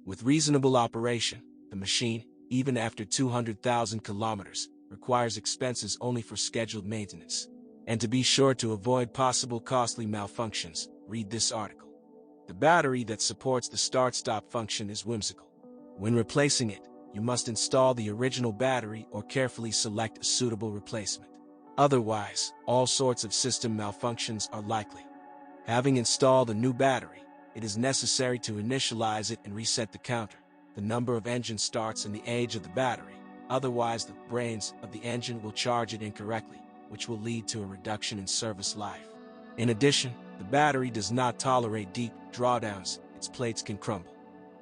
With reasonable operation, the machine, even after 200,000 kilometers, requires expenses only for scheduled maintenance. And to be sure to avoid possible costly malfunctions, read this article. The battery that supports the start-stop function is whimsical. When replacing it, you must install the original battery or carefully select a suitable replacement. Otherwise, all sorts of system malfunctions are likely. Having installed a new battery, it is necessary to initialize it and reset the counter, the number of engine starts and the age of the battery. Otherwise, the brains of the engine will charge it incorrectly, which will lead to a reduction in service life. In addition, the battery does not tolerate deep drawdowns, its plates can crumble.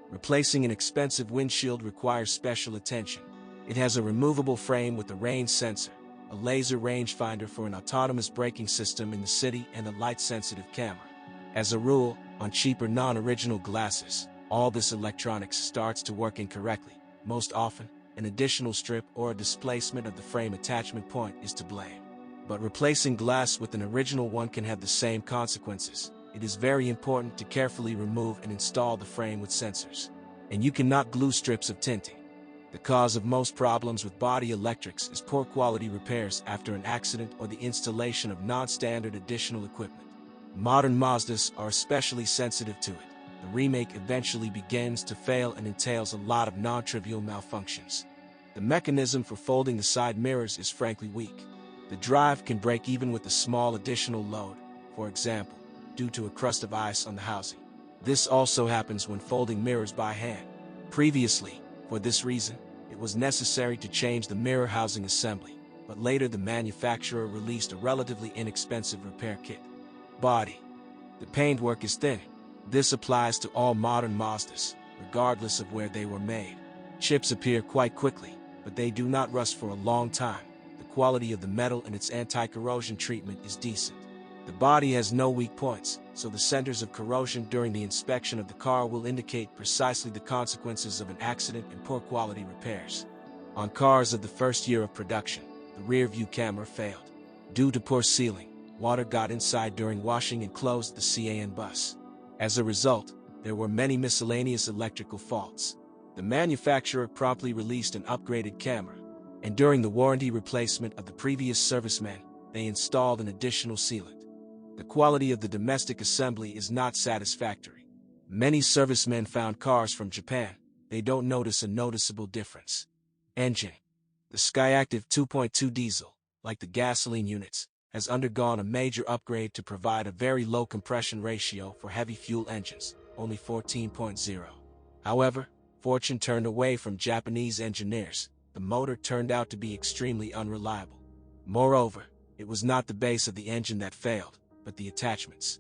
Replacing an expensive windshield requires special attention. It has a removable frame with a range sensor, a laser rangefinder for an autonomous braking system in the city, and a light-sensitive camera. As a rule, on cheaper non-original glasses, all this electronics starts to work incorrectly. Most often, an additional strip or a displacement of the frame attachment point is to blame. But replacing glass with an original one can have the same consequences. It is very important to carefully remove and install the frame with sensors. And you cannot glue strips of tinting. The cause of most problems with body electrics is poor quality repairs after an accident or the installation of non-standard additional equipment. Modern Mazdas are especially sensitive to it. The remake eventually begins to fail and entails a lot of non-trivial malfunctions. The mechanism for folding the side mirrors is frankly weak. The drive can break even with a small additional load, for example, due to a crust of ice on the housing. This also happens when folding mirrors by hand. Previously, for this reason, it was necessary to change the mirror housing assembly, but later the manufacturer released a relatively inexpensive repair kit. Body. The paintwork is thin. This applies to all modern Mazdas, regardless of where they were made. Chips appear quite quickly, but they do not rust for a long time. The quality of the metal and its anti-corrosion treatment is decent. The body has no weak points, so the centers of corrosion during the inspection of the car will indicate precisely the consequences of an accident and poor quality repairs. On cars of the first year of production, the rear view camera failed. Due to poor sealing, water got inside during washing and closed the CAN bus. As a result, there were many miscellaneous electrical faults. The manufacturer promptly released an upgraded camera, and during the warranty replacement of the previous serviceman, they installed an additional sealant. The quality of the domestic assembly is not satisfactory. Many servicemen found cars from Japan. They don't notice a noticeable difference. Engine. The Skyactiv 2.2 diesel, like the gasoline units, has undergone a major upgrade to provide a very low compression ratio for heavy fuel engines, only 14.0. However, fortune turned away from Japanese engineers. The motor turned out to be extremely unreliable. Moreover, it was not the base of the engine that failed, but the attachments.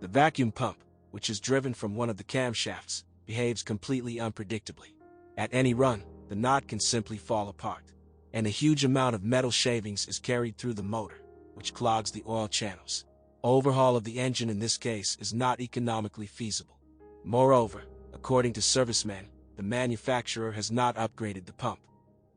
The vacuum pump, which is driven from one of the camshafts, behaves completely unpredictably. At any run, the knot can simply fall apart, and a huge amount of metal shavings is carried through the motor, which clogs the oil channels. Overhaul of the engine in this case is not economically feasible. Moreover, according to servicemen, the manufacturer has not upgraded the pump.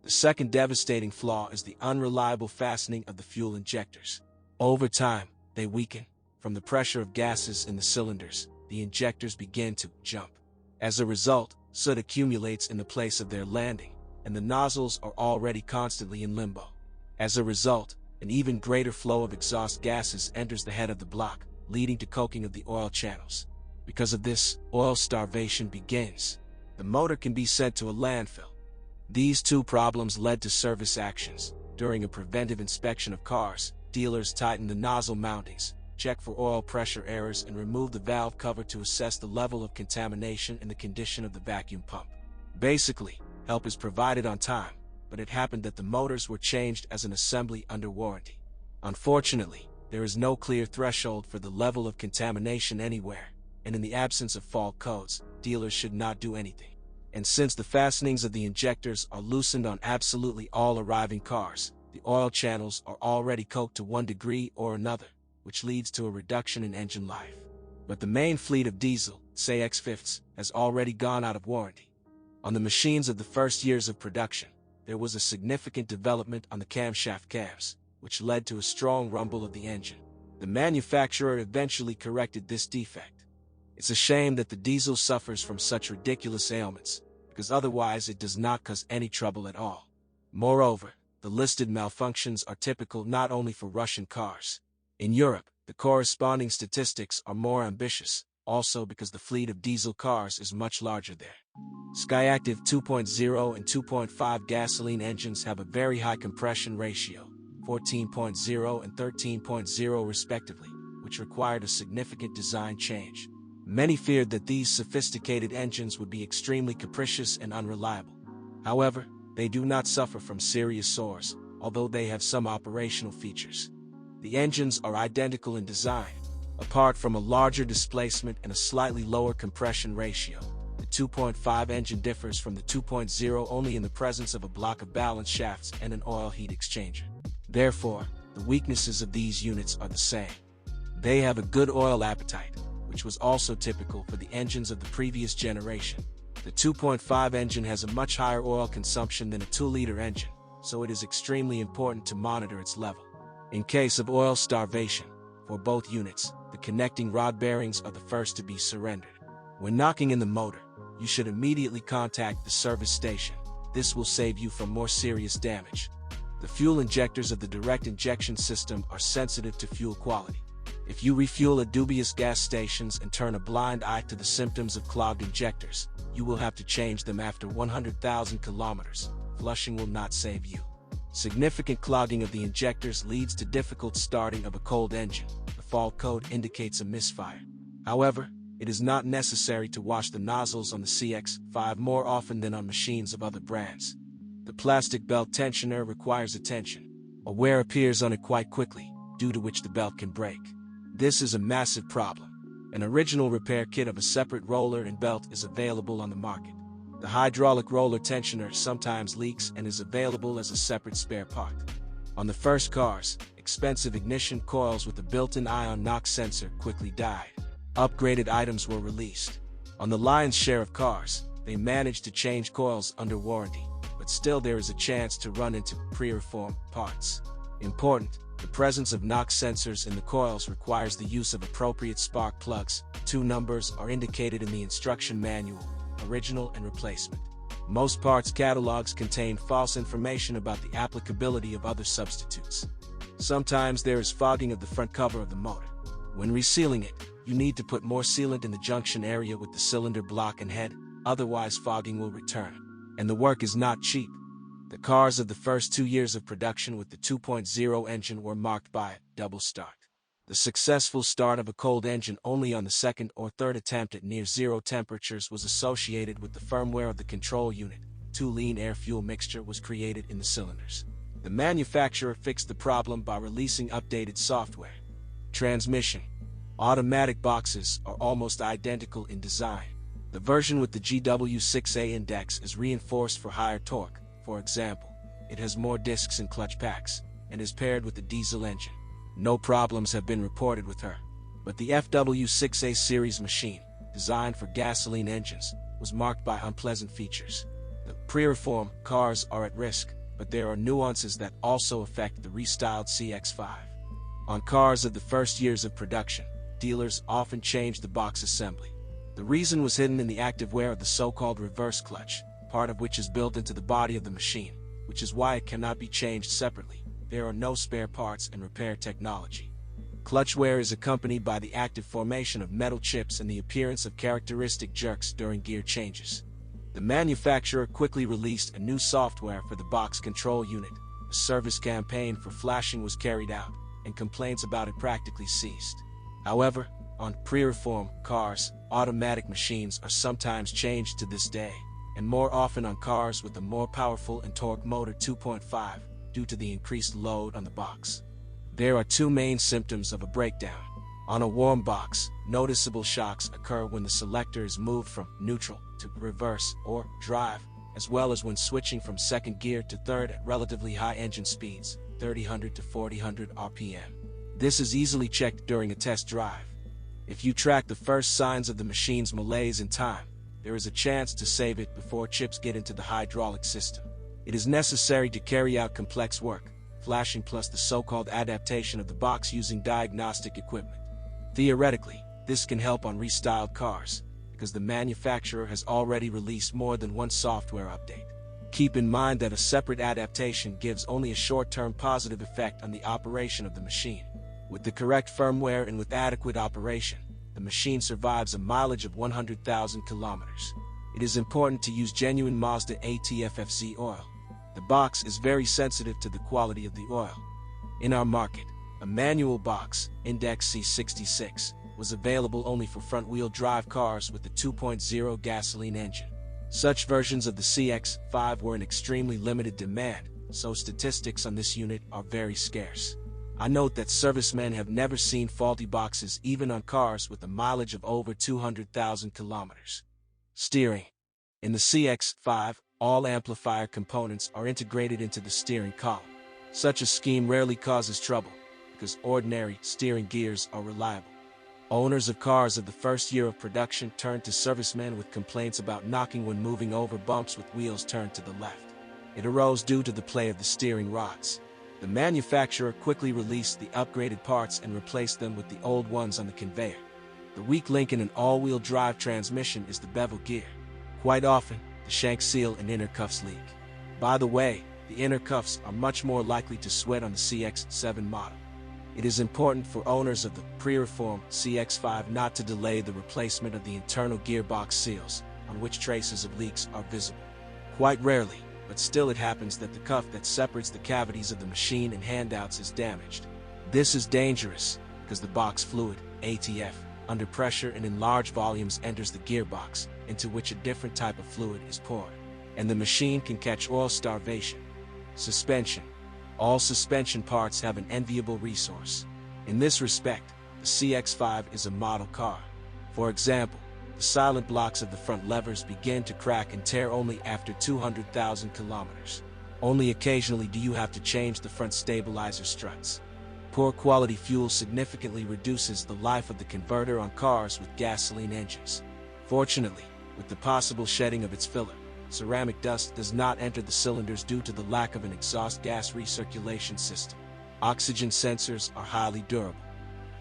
The second devastating flaw is the unreliable fastening of the fuel injectors. Over time, they weaken. From the pressure of gases in the cylinders, the injectors begin to jump. As a result, soot accumulates in the place of their landing, and the nozzles are already constantly in limbo. As a result, an even greater flow of exhaust gases enters the head of the block, leading to coking of the oil channels. Because of this, oil starvation begins. The motor can be sent to a landfill. These two problems led to service actions. During a preventive inspection of cars, dealers tighten the nozzle mountings, check for oil pressure errors, and remove the valve cover to assess the level of contamination and the condition of the vacuum pump. Basically, help is provided on time, but it happened that the motors were changed as an assembly under warranty. Unfortunately, there is no clear threshold for the level of contamination anywhere, and in the absence of fault codes, dealers should not do anything. And since the fastenings of the injectors are loosened on absolutely all arriving cars, the oil channels are already coked to one degree or another, which leads to a reduction in engine life. But the main fleet of diesel, CX 5s, has already gone out of warranty. On the machines of the first years of production, there was a significant development on the camshaft cams, which led to a strong rumble of the engine. The manufacturer eventually corrected this defect. It's a shame that the diesel suffers from such ridiculous ailments, because otherwise it does not cause any trouble at all. Moreover, the listed malfunctions are typical not only for Russian cars. In Europe, the corresponding statistics are more ambitious, also because the fleet of diesel cars is much larger there. Skyactiv 2.0 and 2.5 gasoline engines have a very high compression ratio, 14.0 and 13.0 respectively, which required a significant design change. Many feared that these sophisticated engines would be extremely capricious and unreliable. However, they do not suffer from serious sores, although they have some operational features. The engines are identical in design, apart from a larger displacement and a slightly lower compression ratio. The 2.5 engine differs from the 2.0 only in the presence of a block of balance shafts and an oil heat exchanger. Therefore, the weaknesses of these units are the same. They have a good oil appetite, which was also typical for the engines of the previous generation. The 2.5 engine has a much higher oil consumption than a 2-liter engine, so it is extremely important to monitor its level. In case of oil starvation, for both units, the connecting rod bearings are the first to be surrendered. When knocking in the motor, you should immediately contact the service station. This will save you from more serious damage. The fuel injectors of the direct injection system are sensitive to fuel quality. If you refuel at dubious gas stations and turn a blind eye to the symptoms of clogged injectors, you will have to change them after 100,000 kilometers. Flushing will not save you. Significant clogging of the injectors leads to difficult starting of a cold engine. The fault code indicates a misfire. However, it is not necessary to wash the nozzles on the CX-5 more often than on machines of other brands. The plastic belt tensioner requires attention. A wear appears on it quite quickly, due to which the belt can break. This is a massive problem. An original repair kit of a separate roller and belt is available on the market. The hydraulic roller tensioner sometimes leaks and is available as a separate spare part. On the first cars, expensive ignition coils with a built-in ion knock sensor quickly died. Upgraded items were released. On the lion's share of cars, they managed to change coils under warranty, but still there is a chance to run into pre-reform parts. Important, the presence of knock sensors in the coils requires the use of appropriate spark plugs. 2 numbers are indicated in the instruction manual, original and replacement. Most parts catalogs contain false information about the applicability of other substitutes. Sometimes there is fogging of the front cover of the motor. When resealing it, you need to put more sealant in the junction area with the cylinder block and head, otherwise fogging will return. And the work is not cheap. The cars of the first 2 years of production with the 2.0 engine were marked by a double start. The successful start of a cold engine only on the second or third attempt at near zero temperatures was associated with the firmware of the control unit. 2 lean air-fuel mixture was created in the cylinders. The manufacturer fixed the problem by releasing updated software. Transmission. Automatic boxes are almost identical in design. The version with the GW6A index is reinforced for higher torque. For example, it has more discs and clutch packs, and is paired with a diesel engine. No problems have been reported with her. But the FW6A series machine, designed for gasoline engines, was marked by unpleasant features. The pre-reform cars are at risk, but there are nuances that also affect the restyled CX-5. On cars of the first years of production, dealers often change the box assembly. The reason was hidden in the active wear of the so-called reverse clutch, part of which is built into the body of the machine, which is why it cannot be changed separately. There are no spare parts and repair technology. Clutch wear is accompanied by the active formation of metal chips and the appearance of characteristic jerks during gear changes. The manufacturer quickly released a new software for the box control unit. A service campaign for flashing was carried out, and complaints about it practically ceased. However, on pre-reform cars, automatic machines are sometimes changed to this day, and more often on cars with a more powerful and torque motor 2.5, due to the increased load on the box. There are 2 main symptoms of a breakdown. On a warm box, noticeable shocks occur when the selector is moved from neutral to reverse or drive, as well as when switching from second gear to third at relatively high engine speeds, 3000 to 4000 RPM. This is easily checked during a test drive. If you track the first signs of the machine's malaise in time, there is a chance to save it before chips get into the hydraulic system. It is necessary to carry out complex work, flashing plus the so-called adaptation of the box using diagnostic equipment. Theoretically, This can help on restyled cars, because the manufacturer has already released more than one software update. Keep in mind that a separate adaptation gives only a short-term positive effect on the operation of the machine. With the correct firmware and with adequate operation, the machine survives a mileage of 100,000 kilometers. It is important to use genuine Mazda ATFFZ oil. The box is very sensitive to the quality of the oil. In our market, a manual box, indepth C66, was available only for front-wheel drive cars with a 2.0 gasoline engine. Such versions of the CX-5 were in extremely limited demand, so statistics on this unit are very scarce. I note that servicemen have never seen faulty boxes even on cars with a mileage of over 200,000 kilometers. Steering. In the CX-5, all amplifier components are integrated into the steering column. Such a scheme rarely causes trouble, because ordinary steering gears are reliable. Owners of cars of the first year of production turned to servicemen with complaints about knocking when moving over bumps with wheels turned to the left. It arose due to the play of the steering rods. The manufacturer quickly released the upgraded parts and replaced them with the old ones on the conveyor. The weak link in an all-wheel drive transmission is the bevel gear. Quite often, the shank seal and inner cuffs leak. By the way, the inner cuffs are much more likely to sweat on the CX-7 model. It is important for owners of the pre-reformed CX-5 not to delay the replacement of the internal gearbox seals, on which traces of leaks are visible. Quite rarely, but still it happens that the cuff that separates the cavities of the machine and handouts is damaged. This is dangerous, because the box fluid, ATF, under pressure and in large volumes enters the gearbox, into which a different type of fluid is poured, and the machine can catch oil starvation. Suspension. All suspension parts have an enviable resource. In this respect, the CX-5 is a model car. For example, the silent blocks of the front levers begin to crack and tear only after 200,000 kilometers. Only occasionally do you have to change the front stabilizer struts. Poor quality fuel significantly reduces the life of the converter on cars with gasoline engines. Fortunately, with the possible shedding of its filler, ceramic dust does not enter the cylinders due to the lack of an exhaust gas recirculation system. Oxygen sensors are highly durable.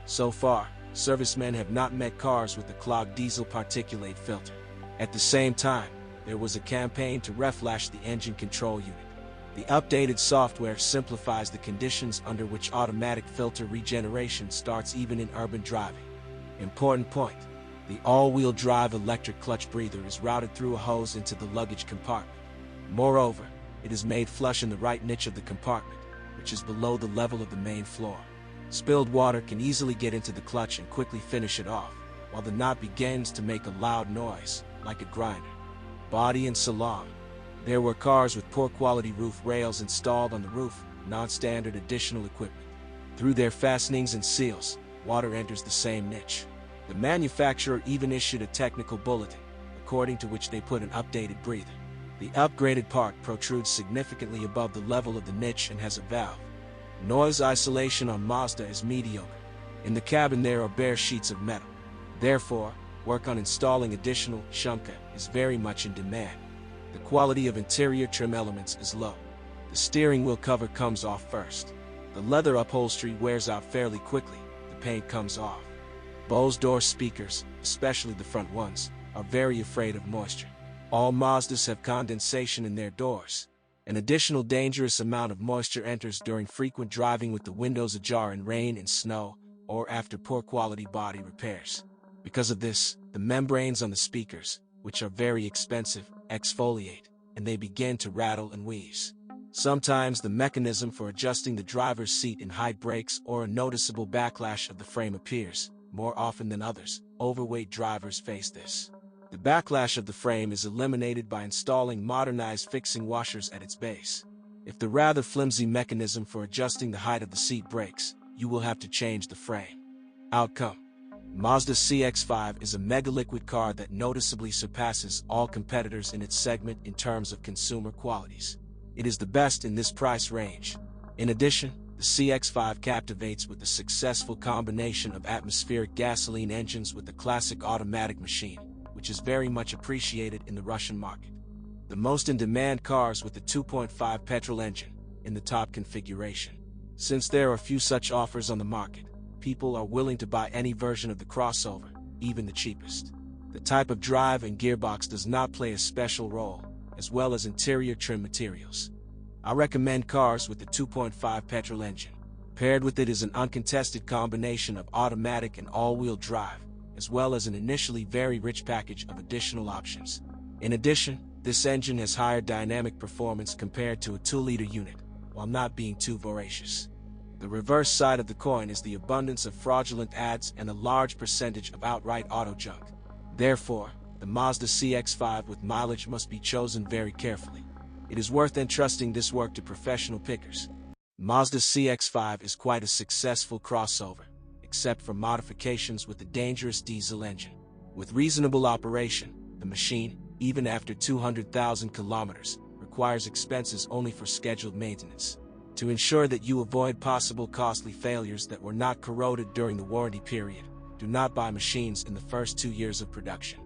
So far, servicemen have not met cars with a clogged diesel particulate filter. At the same time, there was a campaign to reflash the engine control unit. The updated software simplifies the conditions under which automatic filter regeneration starts even in urban driving. Important point. The all-wheel drive electric clutch breather is routed through a hose into the luggage compartment. Moreover, it is made flush in the right niche of the compartment, which is below the level of the main floor. Spilled water can easily get into the clutch and quickly finish it off, while the knot begins to make a loud noise, like a grinder. Body and salon. There were cars with poor quality roof rails installed on the roof, non-standard additional equipment. Through their fastenings and seals, water enters the same niche. The manufacturer even issued a technical bulletin, according to which they put an updated breather. The upgraded part protrudes significantly above the level of the niche and has a valve. Noise isolation on Mazda is mediocre. In the cabin there are bare sheets of metal. Therefore, work on installing additional shumka is very much in demand. The quality of interior trim elements is low. The steering wheel cover comes off first. The leather upholstery wears out fairly quickly. The paint comes off. Bose door speakers, especially the front ones, are very afraid of moisture. All Mazdas have condensation in their doors. An additional dangerous amount of moisture enters during frequent driving with the windows ajar in rain and snow, or after poor quality body repairs. Because of this, the membranes on the speakers, which are very expensive, exfoliate, and they begin to rattle and wheeze. Sometimes the mechanism for adjusting the driver's seat in high breaks or a noticeable backlash of the frame appears. More often than others, overweight drivers face this. The backlash of the frame is eliminated by installing modernized fixing washers at its base. If the rather flimsy mechanism for adjusting the height of the seat breaks, you will have to change the frame. Outcome. Mazda CX-5 is a mega-liquid car that noticeably surpasses all competitors in its segment in terms of consumer qualities. It is the best in this price range. In addition, the CX-5 captivates with the successful combination of atmospheric gasoline engines with the classic automatic machine, which is very much appreciated in the Russian market. The most in-demand cars with the 2.5 petrol engine, in the top configuration. Since there are few such offers on the market, people are willing to buy any version of the crossover, even the cheapest. The type of drive and gearbox does not play a special role, as well as interior trim materials. I recommend cars with the 2.5 petrol engine. Paired with it is an uncontested combination of automatic and all-wheel drive, as well as an initially very rich package of additional options. In addition, this engine has higher dynamic performance compared to a 2-liter unit, while not being too voracious. The reverse side of the coin is the abundance of fraudulent ads and a large percentage of outright auto junk. Therefore, the Mazda CX-5 with mileage must be chosen very carefully. It is worth entrusting this work to professional pickers. Mazda CX-5 is quite a successful crossover, except for modifications with the dangerous diesel engine. With reasonable operation, the machine, even after 200,000 kilometers, requires expenses only for scheduled maintenance. To ensure that you avoid possible costly failures that were not corroded during the warranty period, do not buy machines in the first 2 years of production.